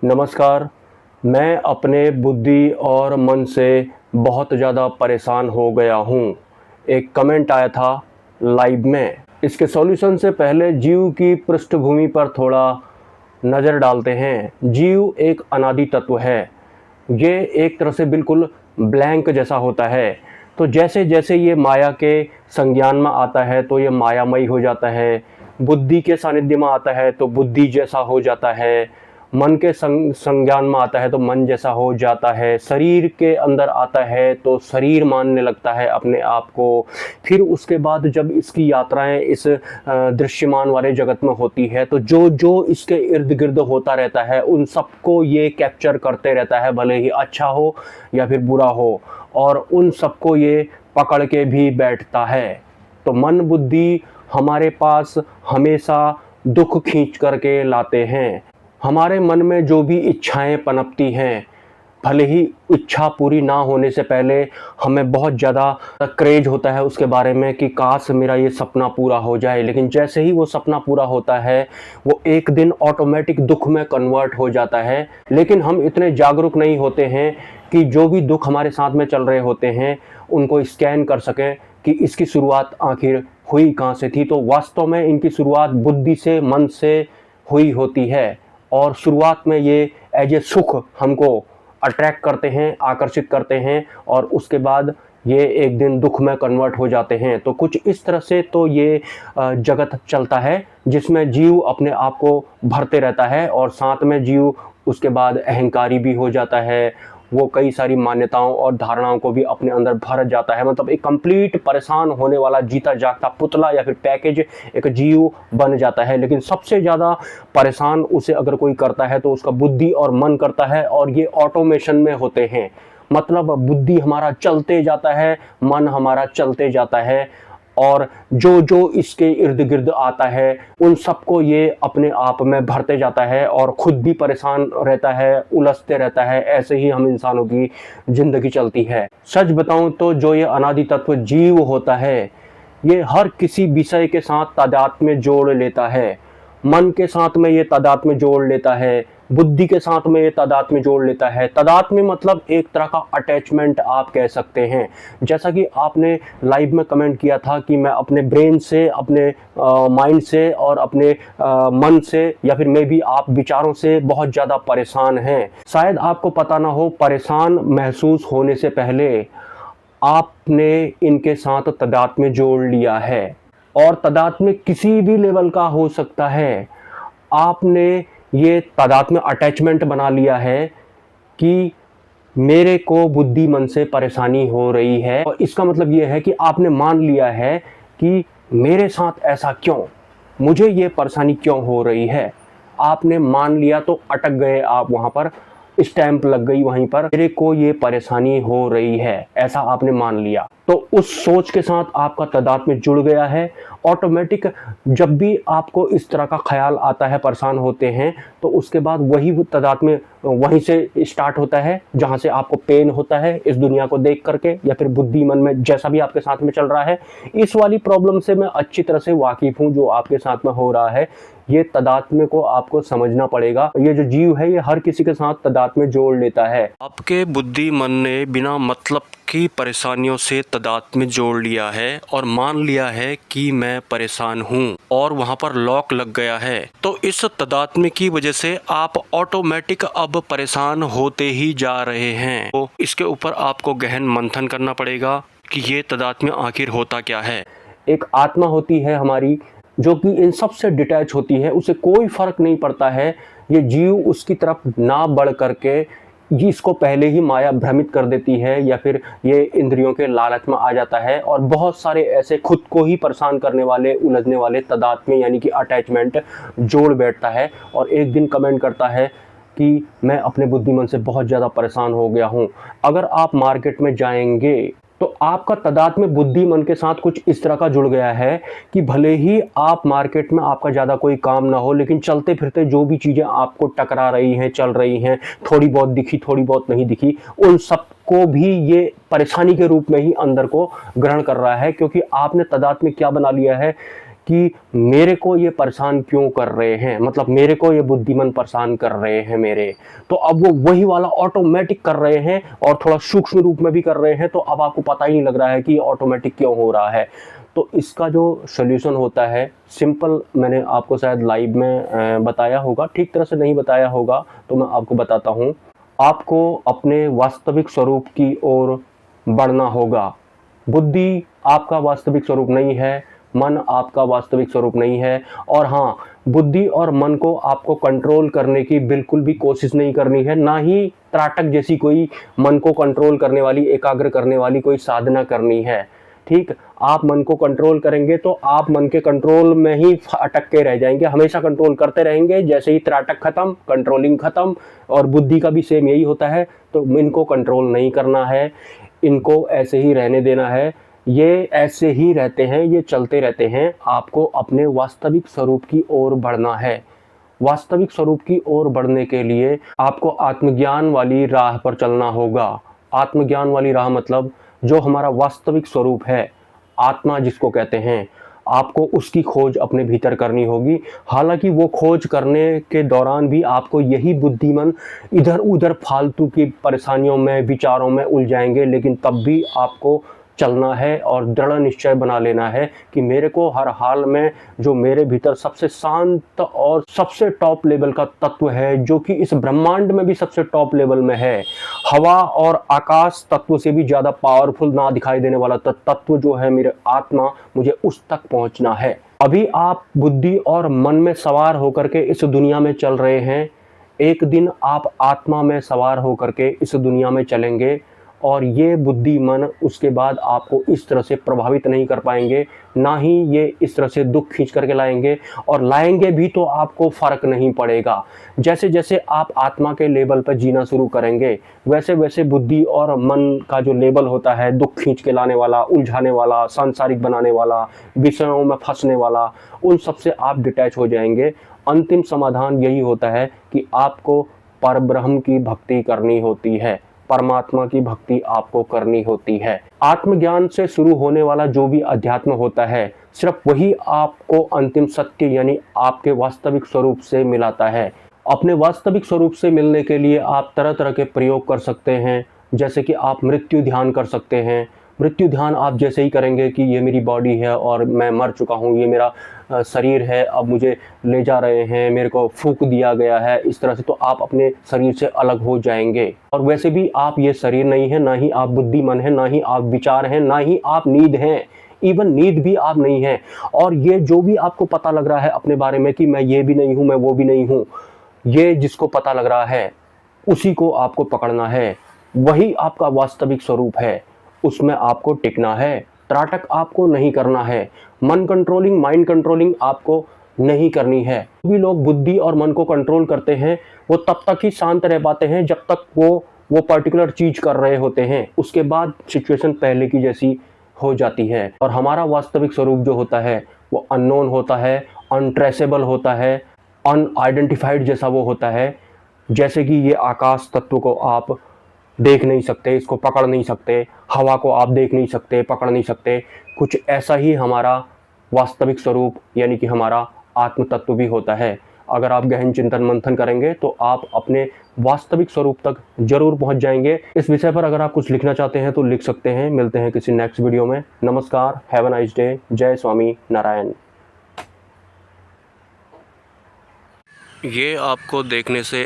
नमस्कार। मैं अपने बुद्धि और मन से बहुत ज़्यादा परेशान हो गया हूँ। एक कमेंट आया था लाइव में। इसके सॉल्यूशन से पहले जीव की पृष्ठभूमि पर थोड़ा नज़र डालते हैं। जीव एक अनादि तत्व है। ये एक तरह से बिल्कुल ब्लैंक जैसा होता है। तो जैसे जैसे ये माया के संज्ञान में आता है तो ये मायामयी हो जाता है। बुद्धि के सानिध्य में आता है तो बुद्धि जैसा हो जाता है। मन के संज्ञान में आता है तो मन जैसा हो जाता है। शरीर के अंदर आता है तो शरीर मानने लगता है अपने आप को। फिर उसके बाद जब इसकी यात्राएं इस दृश्यमान वाले जगत में होती है तो जो जो इसके इर्द गिर्द होता रहता है उन सबको ये कैप्चर करते रहता है, भले ही अच्छा हो या फिर बुरा हो, और उन सबको ये पकड़ के भी बैठता है। तो मन बुद्धि हमारे पास हमेशा दुख खींच करके लाते हैं। हमारे मन में जो भी इच्छाएं पनपती हैं, भले ही इच्छा पूरी ना होने से पहले हमें बहुत ज़्यादा क्रेज होता है उसके बारे में कि काश मेरा ये सपना पूरा हो जाए, लेकिन जैसे ही वो सपना पूरा होता है वो एक दिन ऑटोमेटिक दुख में कन्वर्ट हो जाता है। लेकिन हम इतने जागरूक नहीं होते हैं कि जो भी दुख हमारे साथ में चल रहे होते हैं उनको स्कैन कर सकें कि इसकी शुरुआत आखिर हुई कहाँ से थी। तो वास्तव में इनकी शुरुआत बुद्धि से, मन से हुई होती है। और शुरुआत में ये एज ए सुख हमको अट्रैक्ट करते हैं, आकर्षित करते हैं, और उसके बाद ये एक दिन दुख में कन्वर्ट हो जाते हैं। तो कुछ इस तरह से तो ये जगत चलता है जिसमें जीव अपने आप को भरते रहता है और साथ में जीव उसके बाद अहंकारी भी हो जाता है। वो कई सारी मान्यताओं और धारणाओं को भी अपने अंदर भर जाता है। मतलब एक कंप्लीट परेशान होने वाला जीता जागता पुतला या फिर पैकेज एक जीव बन जाता है। लेकिन सबसे ज़्यादा परेशान उसे अगर कोई करता है तो उसका बुद्धि और मन करता है, और ये ऑटोमेशन में होते हैं। मतलब बुद्धि हमारा चलते जाता है, मन हमारा चलते जाता है, और जो जो इसके इर्द गिर्द आता है उन सबको ये अपने आप में भरते जाता है और खुद भी परेशान रहता है, उलझते रहता है। ऐसे ही हम इंसानों की जिंदगी चलती है। सच बताऊं तो जो ये अनादि तत्व जीव होता है ये हर किसी विषय के साथ तादात्म्य में जोड़ लेता है। मन के साथ में ये तादात्म्य में जोड़ लेता है, बुद्धि के साथ में ये तादात्म्य में जोड़ लेता है। तादात्म्य मतलब एक तरह का अटैचमेंट आप कह सकते हैं। जैसा कि आपने लाइव में कमेंट किया था कि मैं अपने ब्रेन से, अपने माइंड से और अपने मन से, या फिर मे बी आप विचारों से बहुत ज़्यादा परेशान हैं। शायद आपको पता ना हो, परेशान महसूस होने से पहले आपने इनके साथ तादात्म्य में जोड़ लिया है, और तादात्म्य किसी भी लेवल का हो सकता है। आपने ये तादात्म्य में अटैचमेंट बना लिया है कि मेरे को बुद्धि मन से परेशानी हो रही है, और इसका मतलब ये है कि आपने मान लिया है कि मेरे साथ ऐसा क्यों, मुझे ये परेशानी क्यों हो रही है। आपने मान लिया तो अटक गए आप वहाँ पर, स्टैंप लग गई वहीं पर, मेरे को ये परेशानी हो रही है, ऐसा आपने मान लिया। तो उस सोच के साथ आपका तादात्म्य में जुड़ गया है। ऑटोमेटिक जब भी आपको इस तरह का ख्याल आता है, परेशान होते हैं, तो उसके बाद वही तादात्म्य वहीं से स्टार्ट होता है जहां से आपको पेन होता है इस दुनिया को देख करके, या फिर बुद्धि मन में जैसा भी आपके साथ में चल रहा है। इस वाली प्रॉब्लम से मैं अच्छी तरह से वाकिफ हूँ जो आपके साथ में हो रहा है। ये तादात्म्य को आपको समझना पड़ेगा। ये जो जीव है ये हर किसी के साथ तादात्म्य में जोड़ लेता है। आपके बुद्धि मन ने बिना मतलब की परेशानियों से तादात्म्य में जोड़ लिया है और मान लिया है कि मैं परेशान हूँ, और वहाँ पर लॉक लग गया है। तो इस तादात्म्य की वजह से आप ऑटोमेटिक अब परेशान होते ही जा रहे हैं। तो इसके ऊपर आपको गहन मंथन करना पड़ेगा कि ये तादात्म्य आखिर होता क्या है। एक आत्मा होती है हमारी जो कि इन सब से डिटैच होती है, उसे कोई फर्क नहीं पड़ता है ये जीव उसकी तरफ ना बढ़ करके इसको पहले ही माया भ्रमित कर देती है, या फिर ये इंद्रियों के लालच में आ जाता है, और बहुत सारे ऐसे खुद को ही परेशान करने वाले, उलझने वाले तादात्म्य यानी कि अटैचमेंट जोड़ बैठता है, और एक दिन कमेंट करता है कि मैं अपने बुद्धिमन से बहुत ज़्यादा परेशान हो गया हूँ। अगर आप मार्केट में जाएंगे तो आपका तादात्म्य बुद्धि मन के साथ कुछ इस तरह का जुड़ गया है कि भले ही आप मार्केट में आपका ज़्यादा कोई काम ना हो, लेकिन चलते फिरते जो भी चीज़ें आपको टकरा रही हैं, चल रही हैं, थोड़ी बहुत दिखी, थोड़ी बहुत नहीं दिखी, उन सब को भी ये परेशानी के रूप में ही अंदर को ग्रहण कर रहा है। क्योंकि आपने तादात्म्य क्या बना लिया है कि मेरे को ये परेशान क्यों कर रहे हैं, मतलब मेरे को ये बुद्धिमान परेशान कर रहे हैं मेरे। तो अब वो वही वाला ऑटोमेटिक कर रहे हैं और थोड़ा सूक्ष्म रूप में भी कर रहे हैं, तो अब आपको पता ही नहीं लग रहा है कि ऑटोमेटिक क्यों हो रहा है। तो इसका जो सॉल्यूशन होता है सिंपल, मैंने आपको शायद लाइव में बताया होगा, ठीक तरह से नहीं बताया होगा तो मैं आपको बताता हूँ। आपको अपने वास्तविक स्वरूप की ओर बढ़ना होगा। बुद्धि आपका वास्तविक स्वरूप नहीं है, मन आपका वास्तविक स्वरूप नहीं है। और हाँ, बुद्धि और मन को आपको कंट्रोल करने की बिल्कुल भी कोशिश नहीं करनी है, ना ही त्राटक जैसी कोई मन को कंट्रोल करने वाली, एकाग्र करने वाली कोई साधना करनी है। ठीक, आप मन को कंट्रोल करेंगे तो आप मन के कंट्रोल में ही अटक के रह जाएंगे, हमेशा कंट्रोल करते रहेंगे। जैसे ही त्राटक खत्म, कंट्रोलिंग खत्म। और बुद्धि का भी सेम यही होता है। तो इनको कंट्रोल नहीं करना है, इनको ऐसे ही रहने देना है। ये ऐसे ही रहते हैं, ये चलते रहते हैं। आपको अपने वास्तविक स्वरूप की ओर बढ़ना है। वास्तविक स्वरूप की ओर बढ़ने के लिए आपको आत्मज्ञान वाली राह पर चलना होगा। आत्मज्ञान वाली राह मतलब जो हमारा वास्तविक स्वरूप है, आत्मा जिसको कहते हैं, आपको उसकी खोज अपने भीतर करनी होगी। हालांकि वो खोज करने के दौरान भी आपको यही बुद्धिमान इधर उधर फालतू की परेशानियों में, विचारों में उलझाएंगे, लेकिन तब भी आपको चलना है और दृढ़ निश्चय बना लेना है कि मेरे को हर हाल में जो मेरे भीतर सबसे शांत और सबसे टॉप लेवल का तत्व है, जो कि इस ब्रह्मांड में भी सबसे टॉप लेवल में है, हवा और आकाश तत्व से भी ज़्यादा पावरफुल ना दिखाई देने वाला तत्व जो है मेरे आत्मा, मुझे उस तक पहुंचना है। अभी आप बुद्धि और मन में सवार होकर के इस दुनिया में चल रहे हैं। एक दिन आप आत्मा में सवार होकर के इस दुनिया में चलेंगे और ये बुद्धि मन उसके बाद आपको इस तरह से प्रभावित नहीं कर पाएंगे, ना ही ये इस तरह से दुख खींच करके लाएंगे। और लाएंगे भी तो आपको फ़र्क नहीं पड़ेगा। जैसे जैसे आप आत्मा के लेवल पर जीना शुरू करेंगे, वैसे वैसे बुद्धि और मन का जो लेवल होता है, दुख खींच के लाने वाला, उलझाने वाला, सांसारिक बनाने वाला, विषयों में फंसने वाला, उन सब से आप डिटैच हो जाएंगे। अंतिम समाधान यही होता है कि आपको परब्रह्म की भक्ति करनी होती है, परमात्मा की भक्ति आपको करनी होती है। आत्मज्ञान से शुरू होने वाला जो भी अध्यात्म होता है, सिर्फ वही आपको अंतिम सत्य यानी आपके वास्तविक स्वरूप से मिलाता है। अपने वास्तविक स्वरूप से मिलने के लिए आप तरह तरह के प्रयोग कर सकते हैं। जैसे कि आप मृत्यु ध्यान कर सकते हैं। मृत्यु ध्यान आप जैसे ही करेंगे कि ये मेरी बॉडी है और मैं मर चुका हूँ, ये मेरा शरीर है, अब मुझे ले जा रहे हैं, मेरे को फूंक दिया गया है, इस तरह से तो आप अपने शरीर से अलग हो जाएंगे। और वैसे भी आप ये शरीर नहीं है, ना ही आप बुद्धिमान है, ना ही आप विचार हैं, ना ही आप नींद हैं। इवन नींद भी आप नहीं हैं। और ये जो भी आपको पता लग रहा है अपने बारे में कि मैं ये भी नहीं हूँ, मैं वो भी नहीं हूँ, ये जिसको पता लग रहा है उसी को आपको पकड़ना है। वही आपका वास्तविक स्वरूप है, उसमें आपको टिकना है। त्राटक आपको नहीं करना है। मन कंट्रोलिंग, माइंड कंट्रोलिंग आपको नहीं करनी है। भी लोग बुद्धि और मन को कंट्रोल करते हैं, वो तब तक ही शांत रह पाते हैं जब तक वो पर्टिकुलर चीज कर रहे होते हैं। उसके बाद सिचुएशन पहले की जैसी हो जाती है। और हमारा वास्तविक स्वरूप जो होता है वो अननोन होता है, अनट्रेसेबल होता है, अनआइडेंटिफाइड जैसा वो होता है। जैसे कि ये आकाश तत्व को आप देख नहीं सकते, इसको पकड़ नहीं सकते, हवा को आप देख नहीं सकते, पकड़ नहीं सकते, कुछ ऐसा ही हमारा वास्तविक स्वरूप यानी कि हमारा आत्म तत्व भी होता है। अगर आप गहन चिंतन मंथन करेंगे तो आप अपने वास्तविक स्वरूप तक जरूर पहुंच जाएंगे। इस विषय पर अगर आप कुछ लिखना चाहते हैं तो लिख सकते हैं। मिलते हैं किसी नेक्स्ट वीडियो में। नमस्कार, हैव अ नाइस डे। जय स्वामी नारायण। ये आपको देखने से